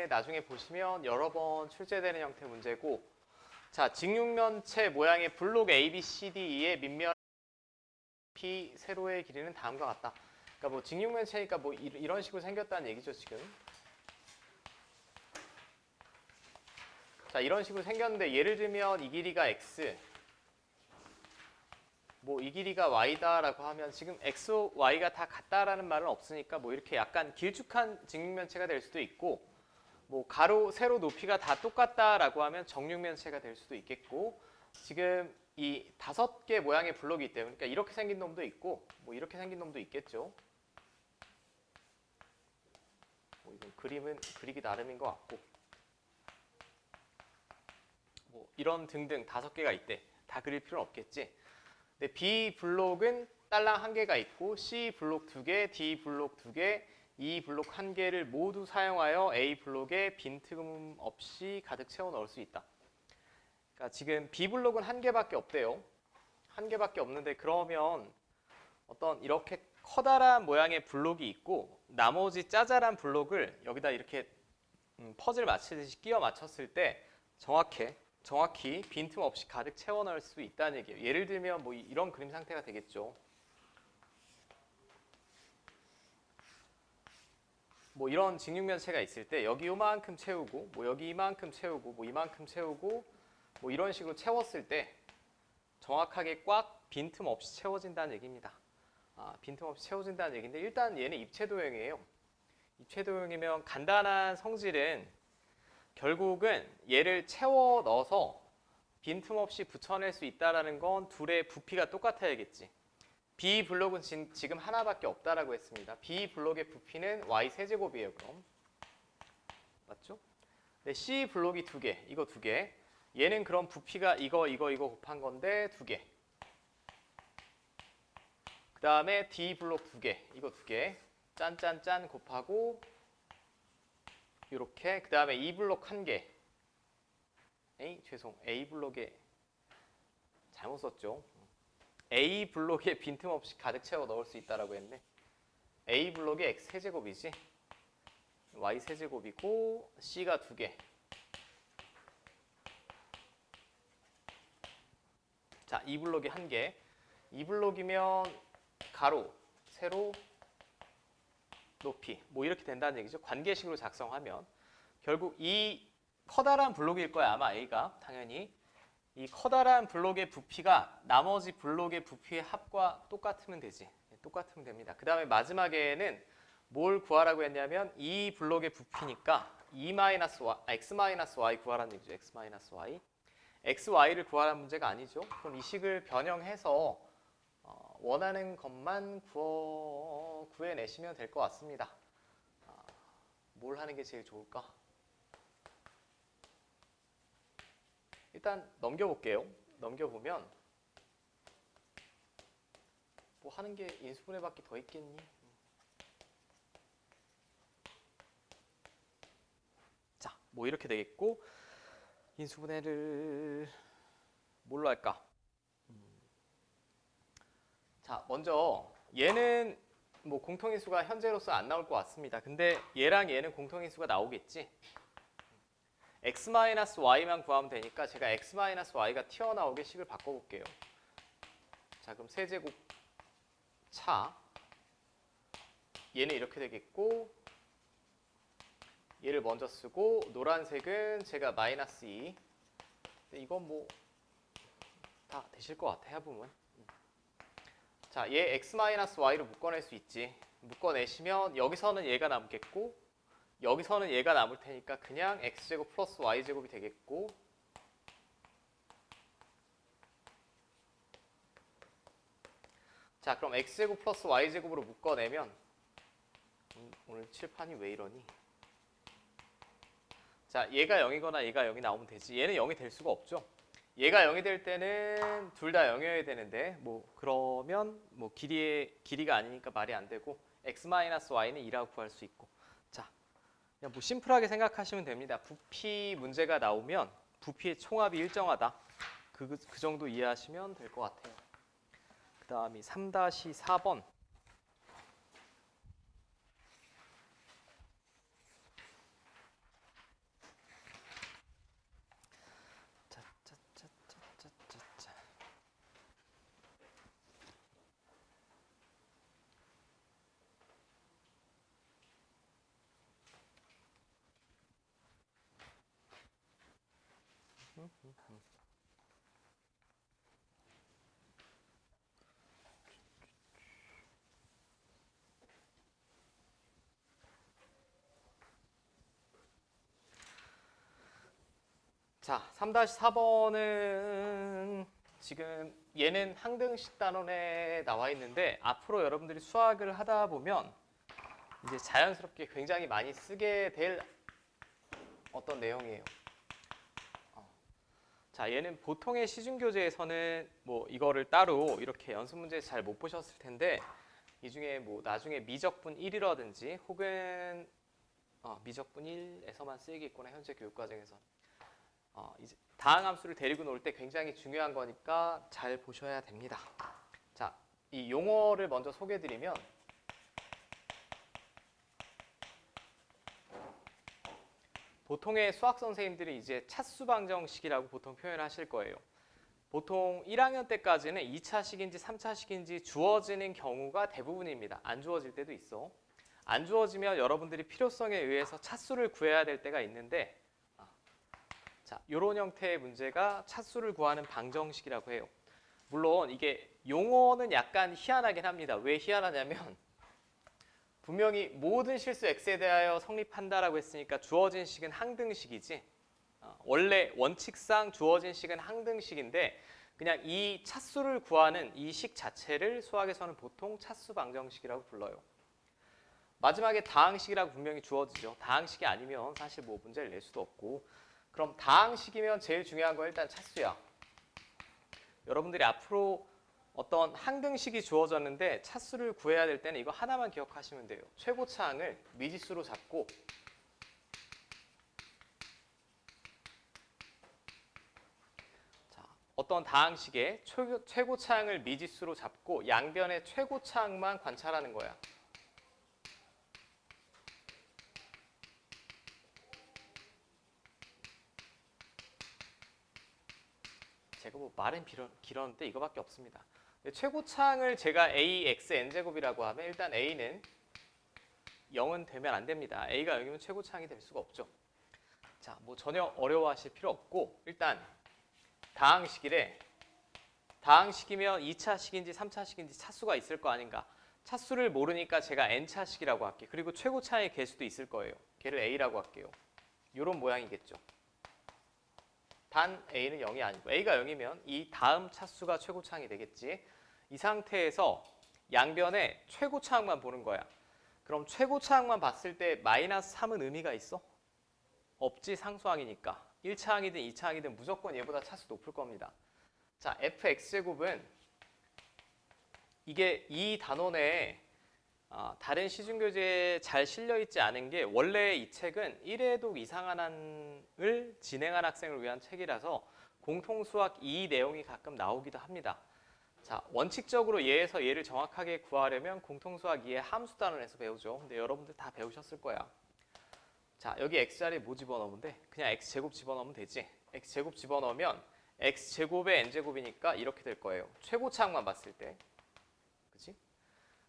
문제 나중에 보시면 여러 번 출제되는 형태 문제고, 자, 직육면체 모양의 블록 A, B, C, D, E의 밑면 P 세로의 길이는 다음과 같다. 그러니까 뭐 직육면체니까 뭐 이런 식으로 생겼다는 얘기죠, 지금. 자, 이런 식으로 생겼는데 예를 들면 이 길이가 X, 뭐 이 길이가 Y다라고 하면 지금 X, Y가 다 같다라는 말은 없으니까 뭐 이렇게 약간 길쭉한 직육면체가 될 수도 있고, 뭐 가로, 세로 높이가 다 똑같다라고 하면 정육면체가 될 수도 있겠고, 지금 이 5개 모양의 블록이 있대요. 그러니까 이렇게 생긴 놈도 있고, 뭐 이렇게 생긴 놈도 있겠죠. 뭐 이건 그림은 그리기 나름인 것 같고, 뭐 이런 등등 5개가 있대. 다 그릴 필요는 없겠지. 근데 B 블록은 딸랑 1개가 있고, C 블록 2개, D 블록 2개, E 블록 1개를 모두 사용하여 A 블록에 빈틈 없이 가득 채워 넣을 수 있다. 그러니까 지금 B 블록은 1개밖에 없대요. 1개밖에 없는데 그러면 어떤 이렇게 커다란 모양의 블록이 있고 나머지 짜잘한 블록을 여기다 이렇게 퍼즐 맞추듯이 끼워 맞췄을 때 정확히 빈틈 없이 가득 채워 넣을 수 있다는 얘기예요. 예를 들면 뭐 이런 그림 상태가 되겠죠. 뭐 이런 직육면체가 있을 때 여기 요만큼 채우고, 뭐 여기 이만큼 채우고, 뭐 이만큼 채우고, 뭐 이런 식으로 채웠을 때 정확하게 꽉 빈틈 없이 채워진다는 얘기입니다. 빈틈 없이 채워진다는 얘기인데 일단 얘는 입체도형이에요. 입체도형이면 간단한 성질은 결국은 얘를 채워 넣어서 빈틈 없이 붙여낼 수 있다는 건 둘의 부피가 똑같아야겠지. B 블록은 지금 하나밖에 없다라고 했습니다. B 블록의 부피는 Y 세제곱이에요. 그럼 맞죠? 네, C 블록이 2개, 이거 2개. 얘는 그럼 부피가 이거 곱한 건데 2개. 그 다음에 D 블록 2개, 이거 2개. 짠짠짠 곱하고 이렇게. 그 다음에 E 블록 1개. A 블록에 잘못 썼죠. A 블록에 빈틈없이 가득 채워 넣을 수 있다라고 했네. A 블록이 X 세제곱이지. Y 세제곱이고 C가 2개. 자, E 블록이 1개. E 블록이면 가로, 세로, 높이 뭐 이렇게 된다는 얘기죠. 관계식으로 작성하면 결국 이 커다란 블록일 거야 아마 A가. 당연히 이 커다란 블록의 부피가 나머지 블록의 부피의 합과 똑같으면 되지. 똑같으면 됩니다. 그 다음에 마지막에는 뭘 구하라고 했냐면 이 블록의 부피니까 x-y 구하라는 얘기죠. x-y. xy를 구하라는 문제가 아니죠. 그럼 이 식을 변형해서 원하는 것만 구해내시면 될 것 같습니다. 뭘 하는 게 제일 좋을까? 일단 넘겨볼게요. 넘겨보면 뭐 하는 게 인수분해밖에 더 있겠니? 자, 뭐 이렇게 되겠고 인수분해를 뭘로 할까? 자, 먼저 얘는 뭐 공통인수가 현재로서 안 나올 것 같습니다. 근데 얘랑 얘는 공통인수가 나오겠지? x-y만 구하면 되니까 제가 x-y가 튀어나오게 식을 바꿔볼게요. 자, 그럼 세제곱 차 얘는 이렇게 되겠고 얘를 먼저 쓰고 노란색은 제가 마이너스 2 근데 이건 뭐 다 되실 것 같아 해보면. 자, 얘 x-y로 묶어낼 수 있지. 묶어내시면 여기서는 얘가 남겠고 여기서는 얘가 남을 테니까 그냥 x제곱 플러스 y제곱이 되겠고 자, 그럼 x제곱 플러스 y제곱으로 묶어내면 오늘 칠판이 왜 이러니? 자, 얘가 0이거나 얘가 0이 나오면 되지. 얘는 0이 될 수가 없죠. 얘가 0이 될 때는 둘 다 0이어야 되는데 뭐 그러면 뭐 길이가 아니니까 말이 안 되고 x-y는 2라고 구할 수 있고 자, 그냥 뭐 심플하게 생각하시면 됩니다. 부피 문제가 나오면 부피의 총합이 일정하다. 그 정도 이해하시면 될 것 같아요. 그 다음이 3-4번. 자, 3-4번은 지금 얘는 항등식 단원에 나와 있는데 앞으로 여러분들이 수학을 하다 보면 이제 자연스럽게 굉장히 많이 쓰게 될 어떤 내용이에요. 자, 얘는 보통의 시중교재에서는 뭐 이거를 따로 이렇게 연습 문제에서 잘 못 보셨을 텐데 이 중에 뭐 나중에 미적분 1이라든지 혹은 미적분 1에서만 쓰이겠구나 현재 교육과정에서 이제 다항함수를 데리고 놀 때 굉장히 중요한 거니까 잘 보셔야 됩니다. 자, 이 용어를 먼저 소개해드리면 보통의 수학 선생님들이 이제 차수 방정식이라고 보통 표현하실 거예요. 보통 1학년 때까지는 2차식인지 3차식인지 주어지는 경우가 대부분입니다. 안 주어질 때도 있어. 안 주어지면 여러분들이 필요성에 의해서 차수를 구해야 될 때가 있는데 자, 이런 형태의 문제가 차수를 구하는 방정식이라고 해요. 물론 이게 용어는 약간 희한하긴 합니다. 왜 희한하냐면 분명히 모든 실수 x에 대하여 성립한다라고 했으니까 주어진 식은 항등식이지 원래 원칙상 주어진 식은 항등식인데 그냥 이 차수를 구하는 이 식 자체를 수학에서는 보통 차수 방정식이라고 불러요. 마지막에 다항식이라고 분명히 주어지죠. 다항식이 아니면 사실 뭐 문제를 낼 수도 없고 그럼 다항식이면 제일 중요한 건 일단 차수야. 여러분들이 앞으로 어떤 항등식이 주어졌는데 차수를 구해야 될 때는 이거 하나만 기억하시면 돼요. 최고차항을 미지수로 잡고 자, 어떤 다항식의 최고차항을 미지수로 잡고 양변의 최고차항만 관찰하는 거야. 제가 뭐 말은 길었는데 이거밖에 없습니다. 최고차항을 제가 ax n제곱이라고 하면 일단 a는 0은 되면 안 됩니다. a가 0이면 최고차항이 될 수가 없죠. 자, 뭐 전혀 어려워하실 필요 없고 일단 다항식이래. 다항식이면 2차식인지 3차식인지 차수가 있을 거 아닌가. 차수를 모르니까 제가 n차식이라고 할게요. 그리고 최고차항의 개수도 있을 거예요. 걔를 a라고 할게요. 이런 모양이겠죠. 단 a는 0이 아니고 a가 0이면 이 다음 차수가 최고차항이 되겠지. 이 상태에서 양변에 최고차항만 보는 거야. 그럼 최고차항만 봤을 때 마이너스 3은 의미가 있어? 없지, 상수항이니까. 1차항이든 2차항이든 무조건 얘보다 차수 높을 겁니다. 자, fx제곱은 이게 이 단원에 다른 시중교재에 잘 실려있지 않은 게 원래 이 책은 1회독 이상한을 진행한 학생을 위한 책이라서 공통수학 2 내용이 가끔 나오기도 합니다. 자, 원칙적으로 얘에서 얘를 정확하게 구하려면 공통수학 2의 함수단원에서 배우죠. 근데 여러분들 다 배우셨을 거야. 자, 여기 x자리에 뭐 집어넣으면 돼? 그냥 x제곱 집어넣으면 되지. x제곱 집어넣으면 x제곱의 n제곱이니까 이렇게 될 거예요. 최고차항만 봤을 때. 그치?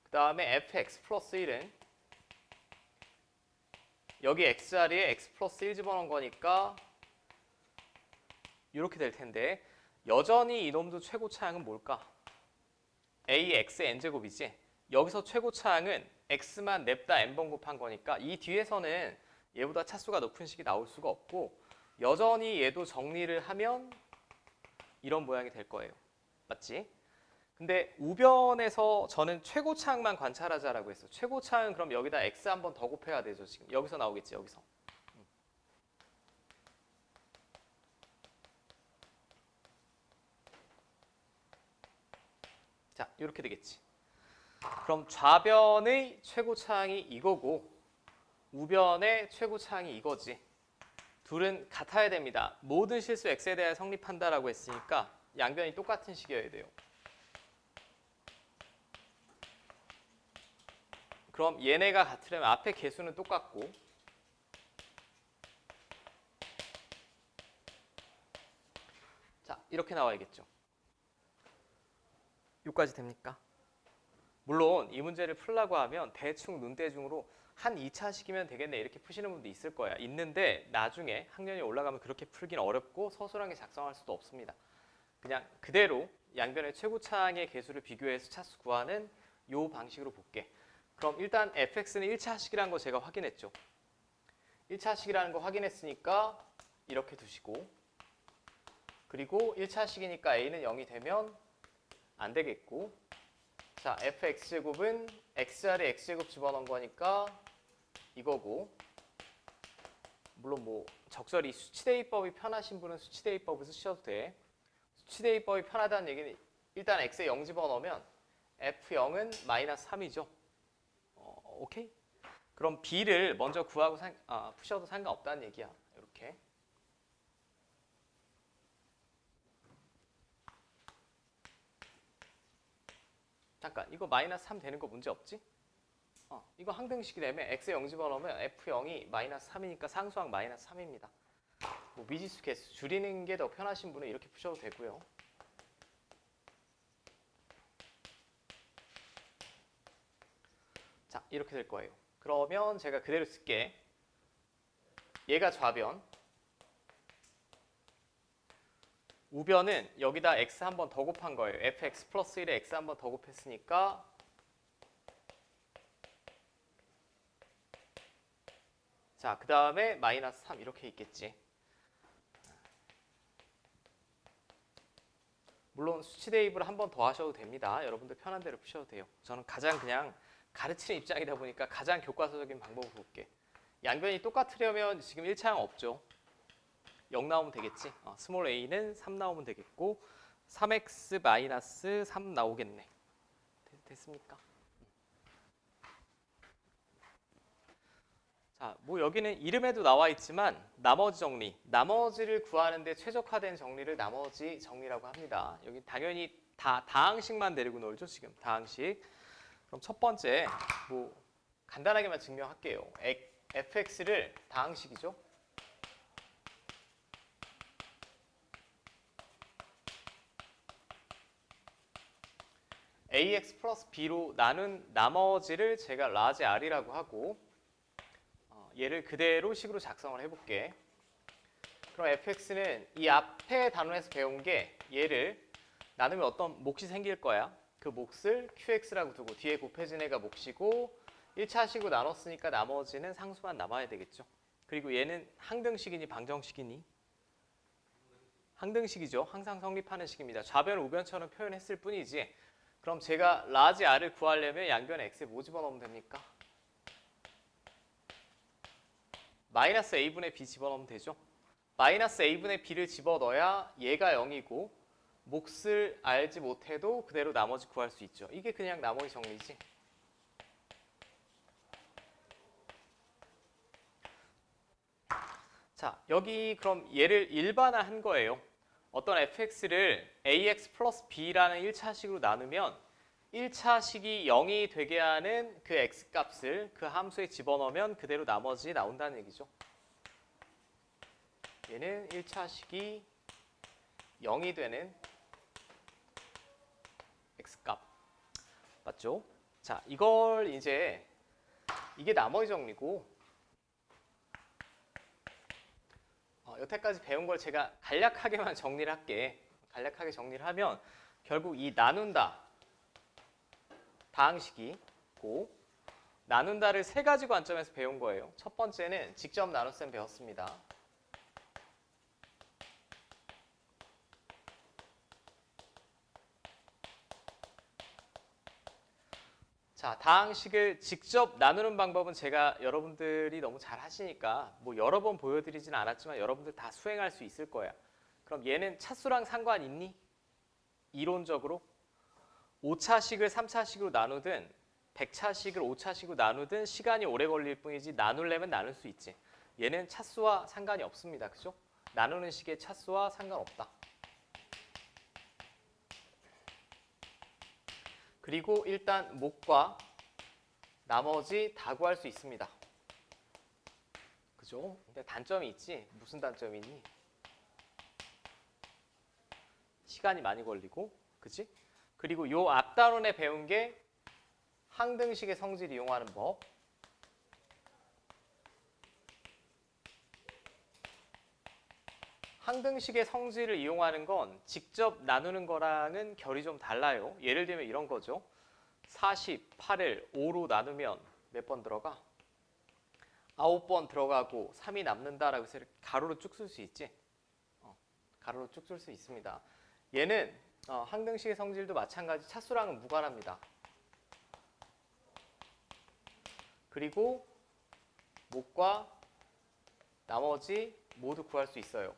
그 다음에 fx 플러스 1은 여기 x자리에 x 플러스 1 집어넣은 거니까 이렇게 될 텐데 여전히 이놈도 최고차항은 뭘까? ax n제곱이지. 여기서 최고차항은 x만 냅다 n번 곱한 거니까 이 뒤에서는 얘보다 차수가 높은 식이 나올 수가 없고 여전히 얘도 정리를 하면 이런 모양이 될 거예요. 맞지? 근데 우변에서 저는 최고차항만 관찰하자라고 했어. 최고차항은 그럼 여기다 x 한 번 더 곱해야 되죠. 지금 여기서 나오겠지. 여기서. 자, 이렇게 되겠지. 그럼 좌변의 최고차항이 이거고 우변의 최고차항이 이거지. 둘은 같아야 됩니다. 모든 실수 x에 대해 성립한다라고 했으니까 양변이 똑같은 식이어야 돼요. 그럼 얘네가 같으려면 앞에 개수는 똑같고 자, 이렇게 나와야겠죠. 여기까지 됩니까? 물론 이 문제를 풀려고 하면 대충 눈대중으로 한 2차식이면 되겠네 이렇게 푸시는 분도 있을 거야. 있는데 나중에 학년이 올라가면 그렇게 풀긴 어렵고 서술하게 작성할 수도 없습니다. 그냥 그대로 양변의 최고차항의 개수를 비교해서 차수 구하는 요 방식으로 볼게. 그럼 일단 fx는 1차식이라는 거 제가 확인했죠. 1차식이라는 거 확인했으니까 이렇게 두시고, 그리고 1차식이니까 a는 0이 되면 안 되겠고, 자 fx제곱은 xr에 x제곱 집어넣은 거니까 이거고, 물론 뭐 적절히 수치대입법이 편하신 분은 수치대입법을 쓰셔도 돼. 수치대입법이 편하다는 얘기는 일단 x에 0 집어넣으면 f0은 마이너스 3이죠. 오케이? 그럼 b를 먼저 구하고 푸셔도 상관없다는 얘기야. 이렇게. 잠깐, 이거 마이너스 3 되는 거 문제 없지? 이거 항등식이 되면 x에 0 집어넣으면 f0이 마이너스 3이니까 상수항 마이너스 3입니다. 뭐 미지수 개수 줄이는 게 더 편하신 분은 이렇게 푸셔도 되고요. 자, 이렇게 될 거예요. 그러면 제가 그대로 쓸게. 얘가 좌변. 우변은 여기다 x 한 번 더 곱한 거예요. fx 플러스 1에 x 한 번 더 곱했으니까 자, 그 다음에 마이너스 3 이렇게 있겠지. 물론 수치 대입을 한 번 더 하셔도 됩니다. 여러분들 편한 대로 푸셔도 돼요. 저는 가장 그냥 가르치는 입장이다 보니까 가장 교과서적인 방법을 볼게. 양변이 똑같으려면 지금 1차항 없죠. 0 나오면 되겠지. 스몰 a는 3 나오면 되겠고 3x 마이너스 3 나오겠네. 됐습니까? 자, 뭐 여기는 이름에도 나와 있지만 나머지 정리, 나머지를 구하는데 최적화된 정리를 나머지 정리라고 합니다. 여기 당연히 다항식만 데리고 놀죠, 지금. 다항식. 그럼 첫 번째 뭐 간단하게만 증명할게요. fx를 다항식이죠. ax 플러스 b로 나눈 나머지를 제가 라지 r이라고 하고 얘를 그대로 식으로 작성을 해볼게. 그럼 fx는 이 앞에 단원에서 배운 게 얘를 나누면 어떤 몫이 생길 거야. 그 몫을 qx라고 두고 뒤에 곱해진 애가 몫이고 1차식으로 나눴으니까 나머지는 상수만 남아야 되겠죠. 그리고 얘는 항등식이니 방정식이니? 항등식이죠. 항상 성립하는 식입니다. 좌변, 우변처럼 표현했을 뿐이지. 그럼 제가 라지 r을 구하려면 양변에 x에 뭐 집어넣으면 됩니까? 마이너스 a분의 b 집어넣으면 되죠. 마이너스 a분의 b를 집어넣어야 얘가 0이고 몫을 알지 못해도 그대로 나머지 구할 수 있죠. 이게 그냥 나머지 정리지. 자, 여기 그럼 얘를 일반화한 거예요. 어떤 fx를 ax 플러스 b라는 1차식으로 나누면 1차식이 0이 되게 하는 그 x값을 그 함수에 집어넣으면 그대로 나머지 나온다는 얘기죠. 얘는 1차식이 0이 되는 x값. 맞죠? 자, 이걸 이제 이게 나머지 정리고 여태까지 배운 걸 제가 간략하게만 정리를 할게. 간략하게 정리를 하면 결국 이 나눈다 다항식이고 나눈다를 세 가지 관점에서 배운 거예요. 첫 번째는 직접 나눗셈 배웠습니다. 자, 다항식을 직접 나누는 방법은 제가 여러분들이 너무 잘 하시니까 뭐 여러 번 보여드리지는 않았지만 여러분들 다 수행할 수 있을 거야. 그럼 얘는 차수랑 상관 있니? 이론적으로 5차식을 3차식으로 나누든 100차식을 5차식으로 나누든 시간이 오래 걸릴 뿐이지 나누려면 나눌 수 있지. 얘는 차수와 상관이 없습니다. 그죠? 나누는 식의 차수와 상관없다. 그리고 일단 몫과 나머지 다 구할 수 있습니다. 그죠? 근데 단점이 있지. 무슨 단점이 있니? 시간이 많이 걸리고, 그치? 그리고 요 앞단원에 배운 게 항등식의 성질 이용하는 법. 항등식의 성질을 이용하는 건 직접 나누는 거랑은 결이 좀 달라요. 예를 들면 이런 거죠. 48을 5로 나누면 몇 번 들어가? 9번 들어가고 3이 남는다라고 해서 이렇게 가로로 쭉 쓸 수 있지? 가로로 쭉 쓸 수 있습니다. 얘는 항등식의 성질도 마찬가지 차수랑은 무관합니다. 그리고 목과 나머지 모두 구할 수 있어요.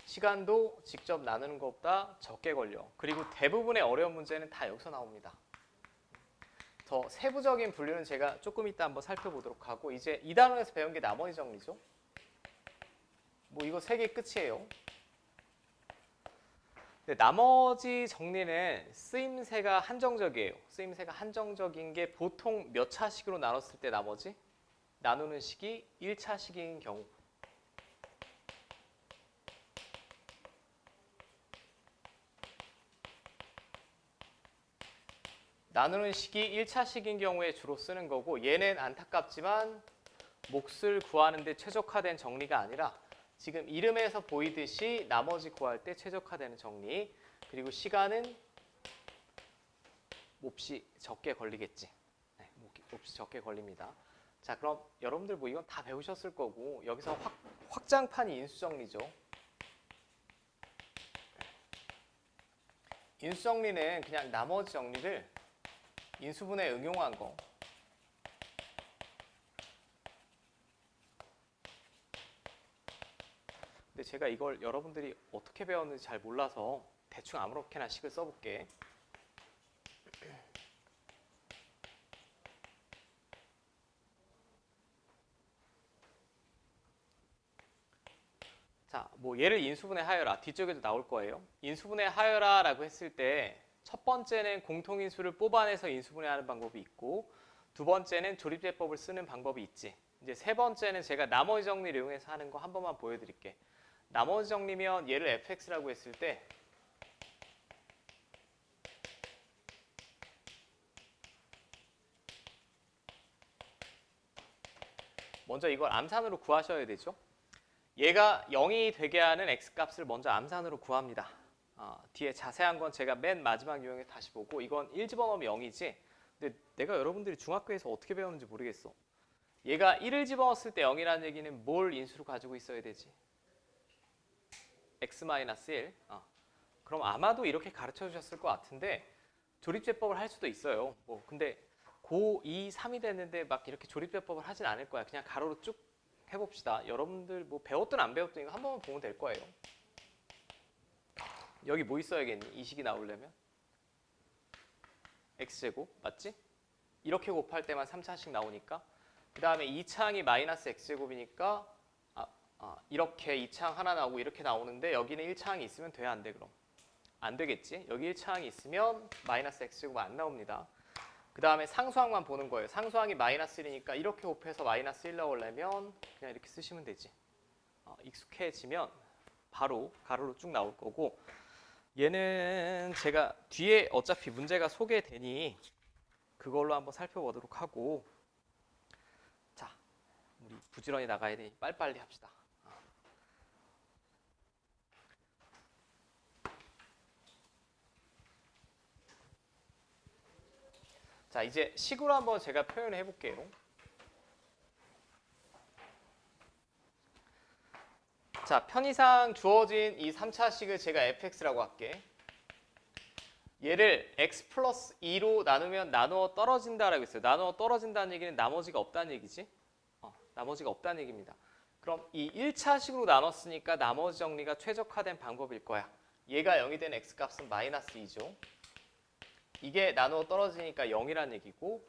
시간도 직접 나누는 것보다 적게 걸려. 그리고 대부분의 어려운 문제는 다 여기서 나옵니다. 더 세부적인 분류는 제가 조금 이따 한번 살펴보도록 하고, 이제 2단원에서 배운 게 나머지 정리죠. 뭐 이거 3개 끝이에요. 근데 나머지 정리는 쓰임새가 한정적이에요. 쓰임새가 한정적인 게 보통 몇 차식으로 나눴을 때 나머지? 나누는 식이 1차식인 경우. 나누는 식이 1차식인 경우에 주로 쓰는 거고, 얘는 안타깝지만 몫을 구하는 데 최적화된 정리가 아니라 지금 이름에서 보이듯이 나머지 구할 때 최적화되는 정리. 그리고 시간은 몹시 적게 걸리겠지. 네, 몹시 적게 걸립니다. 자, 그럼 여러분들 뭐 이건 다 배우셨을 거고, 여기서 확장판이 인수정리죠. 인수정리는 그냥 나머지 정리를 인수분해에 응용한 거. 근데 제가 이걸 여러분들이 어떻게 배웠는지 잘 몰라서 대충 아무렇게나 식을 써볼게. 자, 뭐 얘를 인수분해 하여라. 뒤쪽에도 나올 거예요. 인수분해 하여라라고 했을 때 첫 번째는 공통인수를 뽑아내서 인수분해하는 방법이 있고, 두 번째는 조립제법을 쓰는 방법이 있지. 이제 세 번째는 제가 나머지 정리를 이용해서 하는 거 한 번만 보여드릴게. 나머지 정리면 얘를 fx라고 했을 때 먼저 이걸 암산으로 구하셔야 되죠. 얘가 0이 되게 하는 x값을 먼저 암산으로 구합니다. 뒤에 자세한 건 제가 맨 마지막 유형에 다시 보고, 이건 1 집어넣으면 0이지. 근데 내가 여러분들이 중학교에서 어떻게 배웠는지 모르겠어. 얘가 1을 집어넣었을 때 0이라는 얘기는 뭘 인수로 가지고 있어야 되지? x-1. 그럼 아마도 이렇게 가르쳐 주셨을 것 같은데 조립제법을 할 수도 있어요. 뭐 근데 고 2, 3이 됐는데 막 이렇게 조립제법을 하진 않을 거야. 그냥 가로로 쭉 해봅시다. 여러분들 뭐 배웠든 안 배웠든 이거 한 번만 보면 될 거예요. 여기 뭐 있어야겠니? 이 식이 나오려면 x제곱 맞지? 이렇게 곱할 때만 3차식 나오니까, 그 다음에 2차항이 마이너스 x제곱이니까 이렇게 2차항 하나 나오고 이렇게 나오는데, 여기는 1차항이 있으면 돼? 안 돼? 그럼 안 되겠지? 여기 1차항이 있으면 마이너스 x제곱 안 나옵니다. 그 다음에 상수항만 보는 거예요. 상수항이 마이너스 1이니까 이렇게 곱해서 마이너스 1 나오려면 그냥 이렇게 쓰시면 되지. 익숙해지면 바로 가로로 쭉 나올 거고, 얘는 제가 뒤에 어차피 문제가 소개되니 그걸로 한번 살펴보도록 하고, 자, 우리 부지런히 나가야 되니 빨리빨리 합시다. 자, 이제 식으로 한번 제가 표현해 볼게요. 자, 편의상 주어진 이 3차식을 제가 fx라고 할게. 얘를 x 플러스 2로 나누면 나누어 떨어진다라고 했어요. 나누어 떨어진다는 얘기는 나머지가 없다는 얘기지. 나머지가 없다는 얘기입니다. 그럼 이 1차식으로 나눴으니까 나머지 정리가 최적화된 방법일 거야. 얘가 0이 된 x값은 마이너스 2죠. 이게 나누어 떨어지니까 0이라는 얘기고,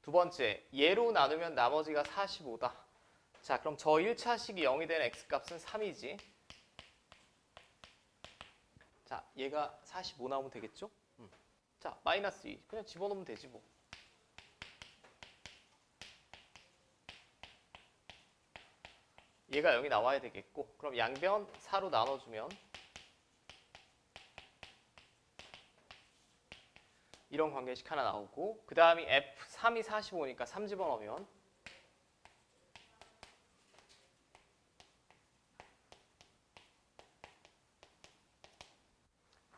두 번째, 얘로 나누면 나머지가 45다. 자, 그럼 저 1차식이 0이 된 x값은 3이지. 자, 얘가 45 나오면 되겠죠? 자, 마이너스 2. 그냥 집어넣으면 되지 뭐. 얘가 0이 나와야 되겠고, 그럼 양변 4로 나눠주면 이런 관계식 하나 나오고, 그 다음이 f3이 45니까 3 집어넣으면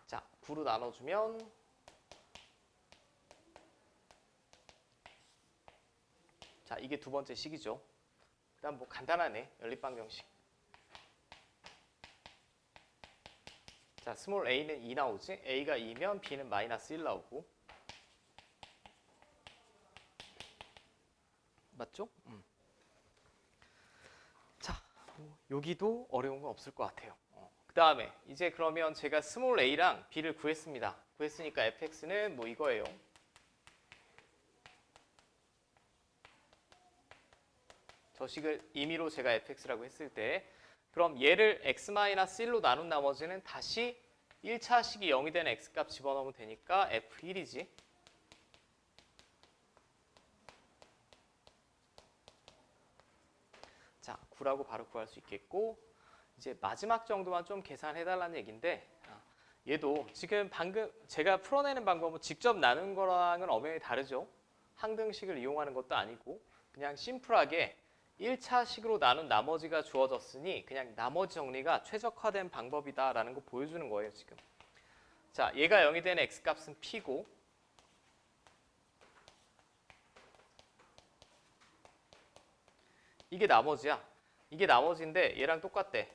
자, 9로 나눠주면 자, 이게 두 번째 식이죠. 그다음 뭐 간단하네. 연립방정식. 자, 스몰 a는 2 나오지? a가 2면 b는 마이너스 1 나오고. 맞죠? 자, 여기도 어려운 건 없을 것 같아요. 그 다음에 이제 그러면 제가 스몰 a랑 b를 구했습니다. 구했으니까 fx는 뭐 이거예요. 저 식을 임의로 제가 fx라고 했을 때 그럼 얘를 x-1로 나눈 나머지는 다시 1차 식이 0이 되는 x값 집어넣으면 되니까 f1이지. 자, 9라고 바로 구할 수 있겠고 이제 마지막 정도만 좀 계산해달라는 얘기인데 얘도 지금 방금 제가 풀어내는 방법은 직접 나눈 거랑은 엄연히 다르죠. 항등식을 이용하는 것도 아니고 그냥 심플하게 1차 식으로 나눈 나머지가 주어졌으니 그냥 나머지 정리가 최적화된 방법이다라는 거 보여주는 거예요, 지금. 자, 얘가 0이 되는 x값은 p고 이게 나머지야. 이게 나머지인데 얘랑 똑같대.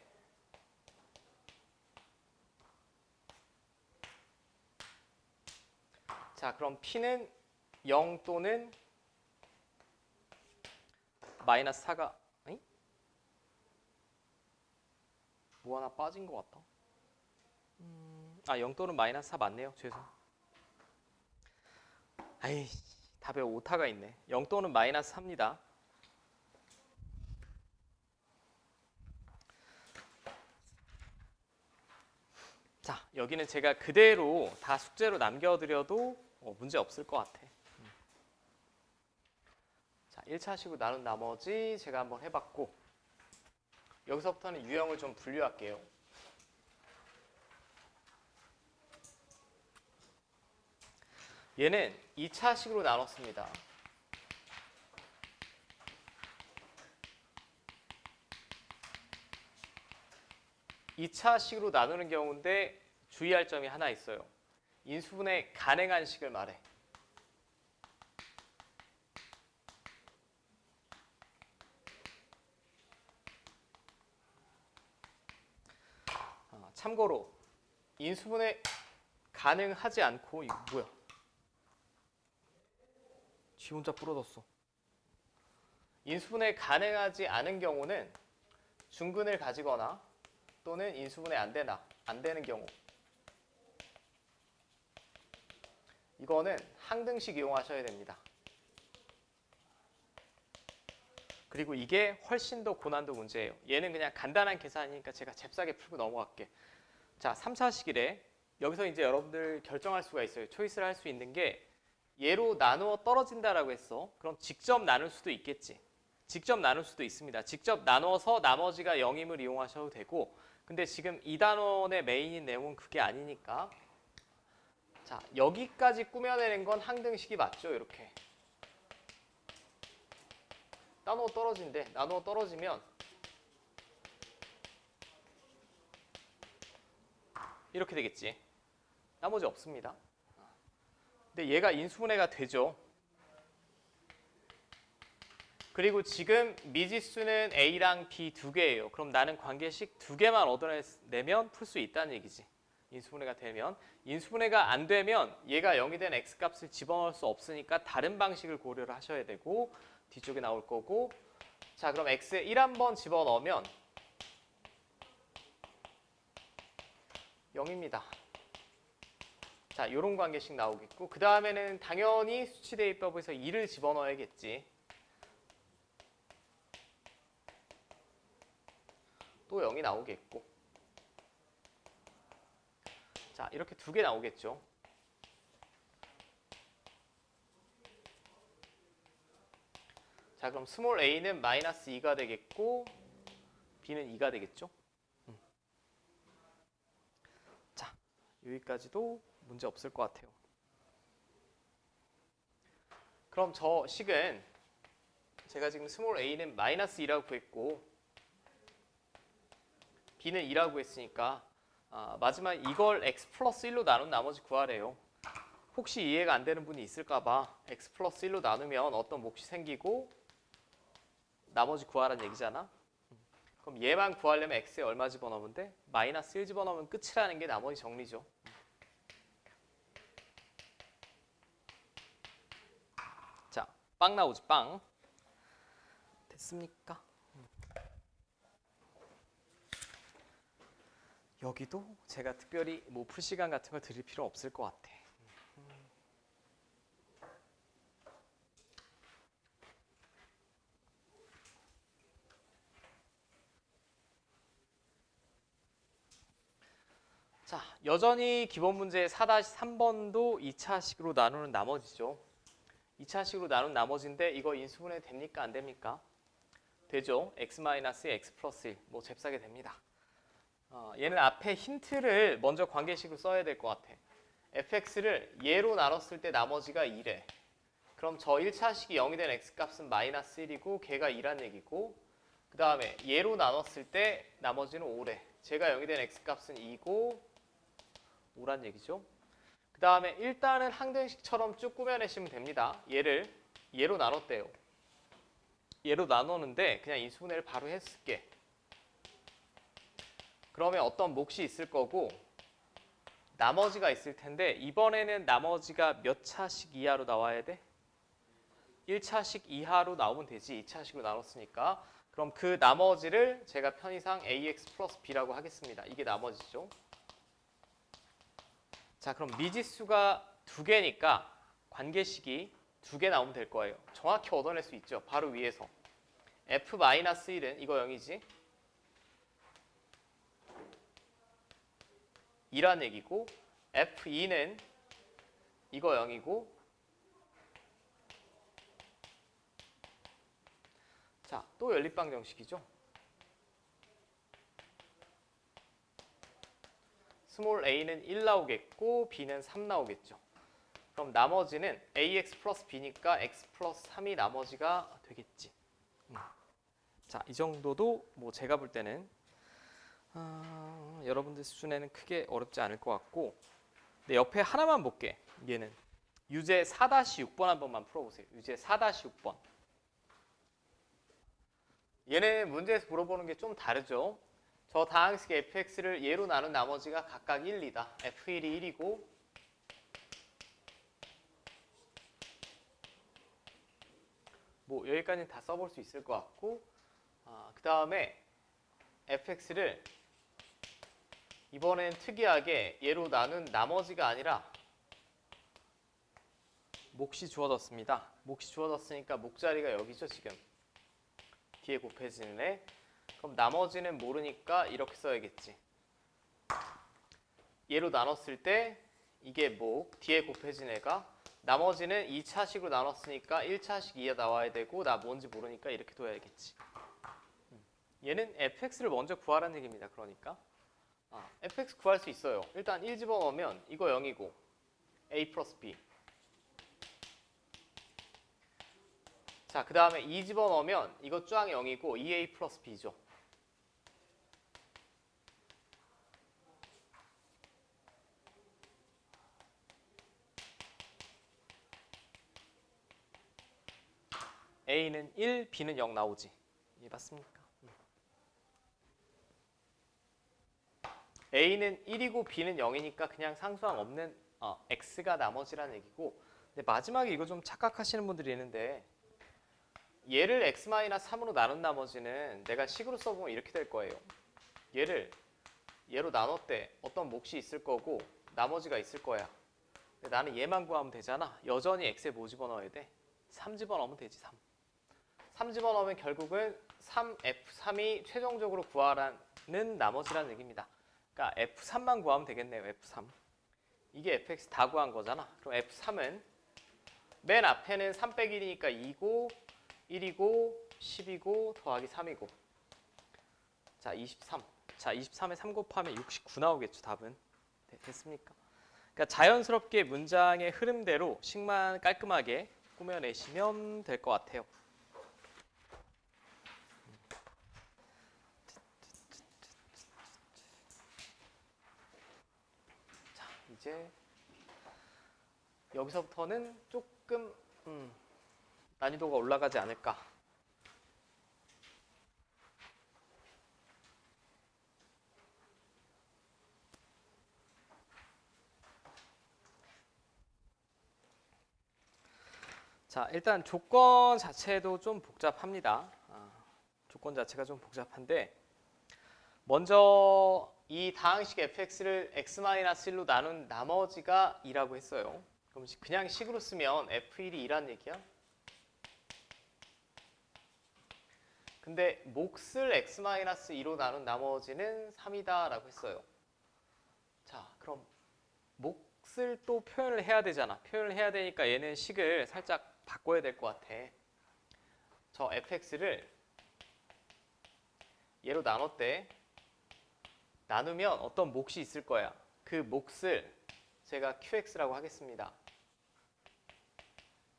자, 그럼 p는 0 또는 마이너스 4가 뭐 하나 빠진 것 같다. 0 또는 마이너스 4 맞네요. 죄송. 아이, 답에 오타가 있네. 0 또는 마이너스 4입니다. 자, 여기는 제가 그대로 다 숙제로 남겨드려도 문제 없을 것 같아. 자, 1차식으로 나눈 나머지 제가 한번 해봤고 여기서부터는 유형을 좀 분류할게요. 얘는 2차식으로 나눴습니다. (2차식으로) 나누는 경우인데 주의할 점이 하나 있어요. 인수분해 가능한 식을 말해. 참고로 인수분해 가능하지 않고 이거 뭐야? 지 혼자 부러졌어. 인수분해 가능하지 않은 경우는 중근을 가지거나 또는 인수분해 안 되는 경우 이거는 항등식 이용하셔야 됩니다. 그리고 이게 훨씬 더 고난도 문제예요. 얘는 그냥 간단한 계산이니까 제가 잽싸게 풀고 넘어갈게. 자, 3, 4식이래. 여기서 이제 여러분들 결정할 수가 있어요. 초이스를 할 수 있는 게 얘로 나누어 떨어진다라고 했어. 그럼 직접 나눌 수도 있겠지. 직접 나눌 수도 있습니다. 직접 나눠서 나머지가 0임을 이용하셔도 되고 근데 지금 이 단원의 메인인 내용은 그게 아니니까 자, 여기까지 꾸며내는 건 항등식이 맞죠? 이렇게 나누어 떨어진대. 나누어 떨어지면 이렇게 되겠지. 나머지 없습니다. 근데 얘가 인수분해가 되죠. 그리고 지금 미지수는 A랑 B 두 개예요. 그럼 나는 관계식 두 개만 얻어내면 풀 수 있다는 얘기지. 인수분해가 되면. 인수분해가 안 되면 얘가 0이 된 x값을 집어넣을 수 없으니까 다른 방식을 고려를 하셔야 되고 뒤쪽에 나올 거고 자, 그럼 x에 1 한번 집어넣으면 0입니다. 자, 요런 관계식 나오겠고 그 다음에는 당연히 수치대입법에서 2를 집어넣어야겠지. 또 0이 나오겠고 자, 이렇게 두 개 나오겠죠. 자, 그럼 스몰 a는 마이너스 2가 되겠고 b는 2가 되겠죠. 자, 여기까지도 문제 없을 것 같아요. 그럼 저 식은 제가 지금 스몰 a는 마이너스 2라고 했고 b는 2라고 했으니까 마지막 이걸 x 플러스 1로 나눈 나머지 구하래요. 혹시 이해가 안 되는 분이 있을까 봐 x 플러스 1로 나누면 어떤 몫이 생기고 나머지 구하라는 얘기잖아. 그럼 얘만 구하려면 x에 얼마 집어넣으면 돼? 마이너스 1 집어넣으면 끝이라는 게 나머지 정리죠. 자, 빵 나오지, 빵. 됐습니까? 여기도 제가 특별히 뭐 풀시간 같은 거 드릴 필요 없을 것 같아. 자, 여전히 기본 문제 4-3번도 2차식으로 나누는 나머지죠. 2차식으로 나눈 나머지인데 이거 인수분해 됩니까? 안 됩니까? 되죠. x-x 플러스 1. 뭐 잽싸게 됩니다. 얘는 앞에 힌트를 먼저 관계식으로 써야 될 것 같아. fx를 얘로 나눴을 때 나머지가 2래. 그럼 저 1차식이 0이 된 x값은 마이너스 1이고 걔가 2란 얘기고 그 다음에 얘로 나눴을 때 나머지는 5래. 제가 0이 된 x값은 2고 5란 얘기죠. 그 다음에 일단은 항등식처럼 쭉 꾸며내시면 됩니다. 얘를 얘로 나눴대요. 얘로 나누는데 그냥 인수분해를 바로 했을게. 그러면 어떤 몫이 있을 거고 나머지가 있을 텐데 이번에는 나머지가 몇 차식 이하로 나와야 돼? 1차식 이하로 나오면 되지. 2차식으로 나눴으니까. 그럼 그 나머지를 제가 편의상 ax 플러스 b라고 하겠습니다. 이게 나머지죠. 자, 그럼 미지수가 2개니까 관계식이 2개 나오면 될 거예요. 정확히 얻어낼 수 있죠. 바로 위에서. f-1은 이거 0이지. 2란 얘기고 f2는 이거 0이고 자, 또 연립방 정식이죠. 스몰 a는 1 나오겠고 b는 3 나오겠죠. 그럼 나머지는 ax 플러스 b니까 x 플러스 3이 나머지가 되겠지. 자, 이 정도도 뭐 제가 볼 때는 여러분들 수준에는 크게 어렵지 않을 것 같고 근데 옆에 하나만 볼게. 얘는 유제 4-6번 한 번만 풀어보세요. 유제 4-6번. 얘는 문제에서 물어보는 게 좀 다르죠. 저 다항식 fx를 얘로 나눈 나머지가 각각 1, 2다. f1이 1이고 뭐 여기까지는 다 써볼 수 있을 것 같고 그 다음에 fx를 이번엔 특이하게 얘로 나눈 나머지가 아니라 몫이 주어졌습니다. 몫이 주어졌으니까 목자리가 여기죠 지금. 뒤에 곱해지는 애. 그럼 나머지는 모르니까 이렇게 써야겠지. 얘로 나눴을 때 이게 목, 뒤에 곱해진 애가 나머지는 2차식으로 나눴으니까 1차식 이하 나와야 되고 나 뭔지 모르니까 이렇게 둬야겠지. 얘는 fx를 먼저 구하라는 얘기입니다. 그러니까 fx 구할 수 있어요. 일단 1 집어넣으면 이거 0이고 a 플러스 b. 자, 그 다음에 2 집어넣으면 이거 쫙 0이고 2a 플러스 b죠. a는 1, b는 0 나오지. 이해 맞습니까? a는 1이고 b는 0이니까 그냥 상수항 없는 x가 나머지라는 얘기고 근데 마지막에 이거 좀 착각하시는 분들이 있는데 얘를 x-3으로 나눈 나머지는 내가 식으로 써보면 이렇게 될 거예요. 얘로 나눴대 어떤 몫이 있을 거고 나머지가 있을 거야. 근데 나는 얘만 구하면 되잖아. 여전히 x에 뭐 집어넣어야 돼? 3 집어넣으면 되지. 3 집어넣으면 결국은 3f3이 최종적으로 구하라는 나머지라는 얘기입니다. 그러니까 f3만 구하면 되겠네요. f3. 이게 fx 다 구한 거잖아. 그럼 f3은 맨 앞에는 3 빼기 1이니까 2고 1이고 10이고 더하기 3이고 자 23. 자 23에 3 곱하면 69 나오겠죠. 답은. 됐습니까? 그러니까 자연스럽게 문장의 흐름대로 식만 깔끔하게 꾸며내시면 될 것 같아요. 이제 여기서부터는 조금 난이도가 올라가지 않을까. 자, 일단 조건 자체도 좀 복잡합니다. 조건 자체가 좀 복잡한데 먼저 이 다항식 fx를 x-1로 나눈 나머지가 2라고 했어요. 그럼 그냥 식으로 쓰면 f1이 2란 얘기야. 근데 몫을 x-2로 나눈 나머지는 3이다 라고 했어요. 자, 그럼 몫을 또 표현을 해야 되잖아. 표현을 해야 되니까 얘는 식을 살짝 바꿔야 될 것 같아. 저 fx를 얘로 나눴대. 나누면 어떤 몫이 있을 거야. 그 몫을 제가 qx라고 하겠습니다.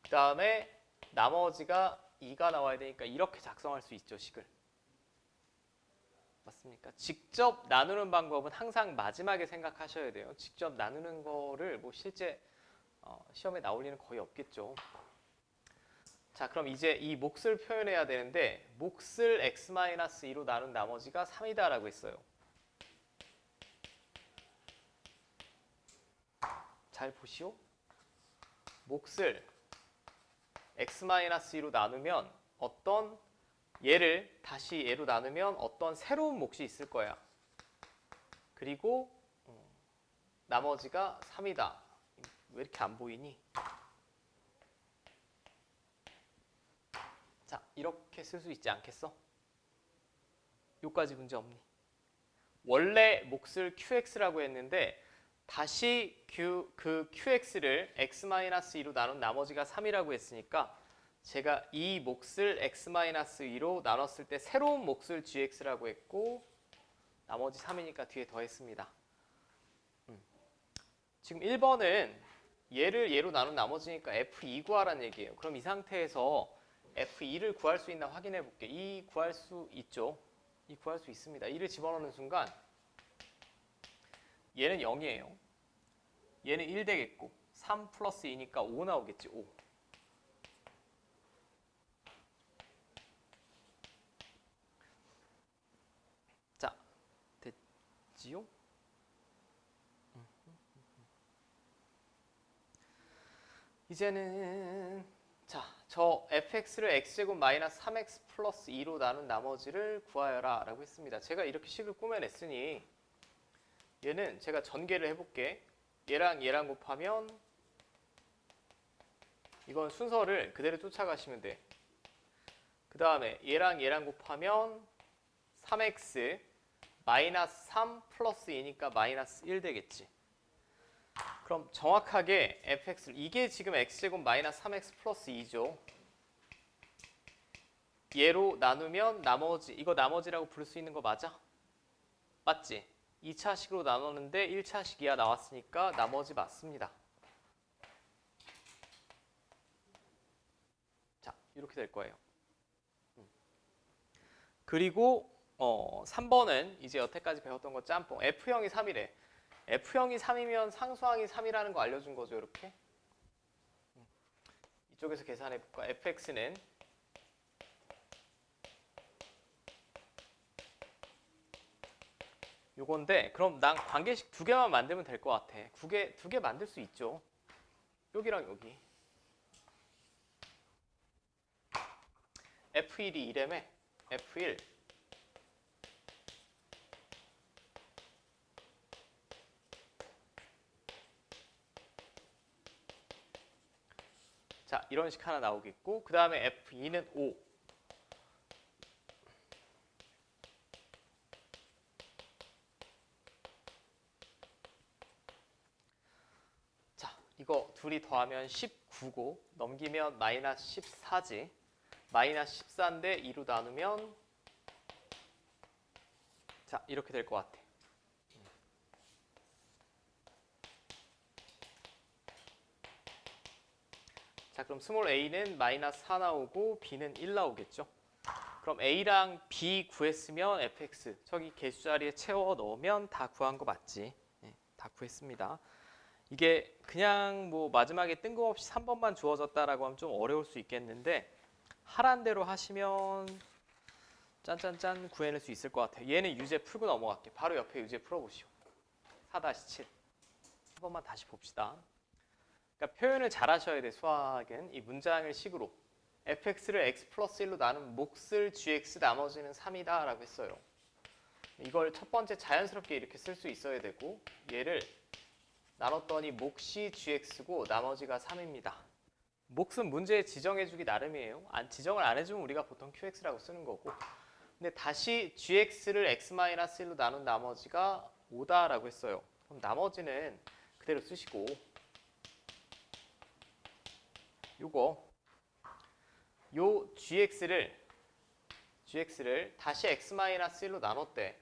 그 다음에 나머지가 2가 나와야 되니까 이렇게 작성할 수 있죠, 식을. 맞습니까? 직접 나누는 방법은 항상 마지막에 생각하셔야 돼요. 직접 나누는 거를 뭐 실제 시험에 나올 일은 거의 없겠죠. 자, 그럼 이제 이 몫을 표현해야 되는데 몫을 x-2로 나눈 나머지가 3이다 라고 했어요. 잘 보시오. 몫을 x-2로 나누면 어떤 얘를 다시 얘로 나누면 어떤 새로운 몫이 있을 거야. 그리고 나머지가 3이다. 왜 이렇게 안 보이니? 자, 이렇게 쓸 수 있지 않겠어? 요까지 문제 없니? 원래 몫을 qx라고 했는데 다시 그 qx를 x-2로 나눈 나머지가 3이라고 했으니까 제가 이 몫을 x-2로 나눴을 때 새로운 몫을 gx라고 했고 나머지 3이니까 뒤에 더했습니다. 지금 1번은 얘를 얘로 나눈 나머지니까 f2 구하라는 얘기예요. 그럼 이 상태에서 f2를 구할 수 있나 확인해 볼게. 2 구할 수 있죠. 2 구할 수 있습니다. 2를 집어넣는 순간 얘는 0이에요. 얘는 1 되겠고 3 플러스 2니까 5 나오겠지. 5. 자, 됐지요? 이제는 자, 저 fx를 x제곱 마이너스 3x 플러스 2로 나눈 나머지를 구하여라 라고 했습니다. 제가 이렇게 식을 꾸며냈으니 얘는 제가 전개를 해볼게. 얘랑 얘랑 곱하면 이건 순서를 그대로 쫓아가시면 돼. 그 다음에 얘랑 얘랑 곱하면 3x 마이너스 3 플러스 2니까 마이너스 1 되겠지. 그럼 정확하게 fx를 이게 지금 x제곱 마이너스 3x 플러스 2죠. 얘로 나누면 나머지 이거 나머지라고 부를 수 있는 거 맞아? 맞지? 2차식으로 나눴는데 1차식이야 나왔으니까 나머지 맞습니다. 자, 이렇게 될 거예요. 그리고 3번은 이제 여태까지 배웠던 거 짬뽕. F형이 3이래. F형이 3이면 상수항이 3이라는 거 알려준 거죠, 이렇게. 이쪽에서 계산해 볼까? fx는 요건데 그럼 난 관계식 2개만 만들면 될 것 같아. 두 개 만들 수 있죠. 여기랑 여기. F1이 2래매. F1 자, 이런 식 하나 나오겠고 그 다음에 F2는 5. 자, 이거 둘이 더하면 19고 넘기면 마이너스 14지. 마이너스 14인데 2로 나누면 자, 이렇게 될 것 같아. 자, 그럼 스몰 a는 마이너스 4 나오고 b는 1 나오겠죠. 그럼 a랑 b 구했으면 fx 저기 개수 자리에 채워 넣으면 다 구한 거 맞지? 네, 다 구했습니다. 이게 그냥 뭐 마지막에 뜬금없이 3번만 주어졌다라고 하면 좀 어려울 수 있겠는데 하란 대로 하시면 짠짠짠 구해낼 수 있을 것 같아요. 얘는 유제 풀고 넘어갈게. 바로 옆에 유제 풀어보시오. 4-7. 한 번만 다시 봅시다. 그러니까 표현을 잘 하셔야 돼. 수학은 이 문장을 식으로 fx를 x 플러스 1로 나눈 몫을 gx 나머지는 3이다 라고 했어요. 이걸 첫 번째 자연스럽게 이렇게 쓸 수 있어야 되고 얘를 나눴더니 몫이 gx고 나머지가 3입니다. 몫은 문제에 지정해주기 나름이에요. 지정을 안 해주면 우리가 보통 qx라고 쓰는 거고 근데 다시 gx를 x-1로 나눈 나머지가 5다라고 했어요. 그럼 나머지는 그대로 쓰시고 요 gx를 다시 x-1로 나눴대.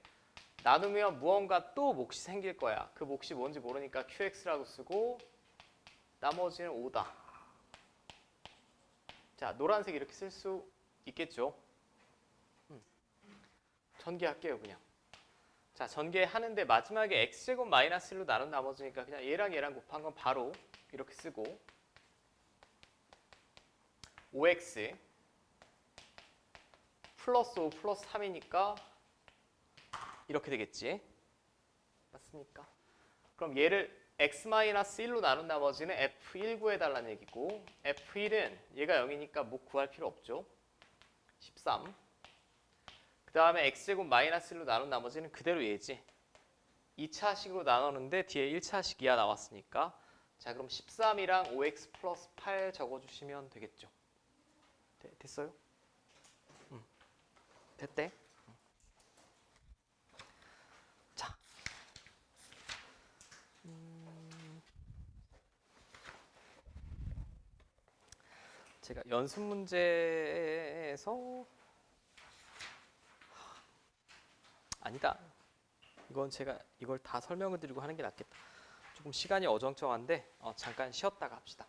나누면 무언가 또 몫이 생길 거야. 그 몫이 뭔지 모르니까 qx라고 쓰고 나머지는 5다. 자, 노란색 이렇게 쓸 수 있겠죠? 전개할게요, 그냥. 자, 전개하는데 마지막에 x제곱 마이너스 1로 나눈 나머지니까 그냥 얘랑 얘랑 곱한 건 바로 이렇게 쓰고 5x 플러스 5 플러스 3이니까 이렇게 되겠지. 맞습니까? 그럼 얘를 x-1로 나눈 나머지는 f1 구해달라는 얘기고 f1은 얘가 0이니까 뭐 구할 필요 없죠. 13. 그 다음에 x제곱 마이너스 1로 나눈 나머지는 그대로 얘지. 2차식으로 나누는데 뒤에 1차식 이하 나왔으니까 자 그럼 13이랑 5x 플러스 8 적어주시면 되겠죠. 됐어요? 됐대? 자, 제가 연습 문제에서 아니다. 이건 제가 이걸 다 설명을 드리고 하는 게 낫겠다. 조금 시간이 어정쩡한데 잠깐 쉬었다가 합시다.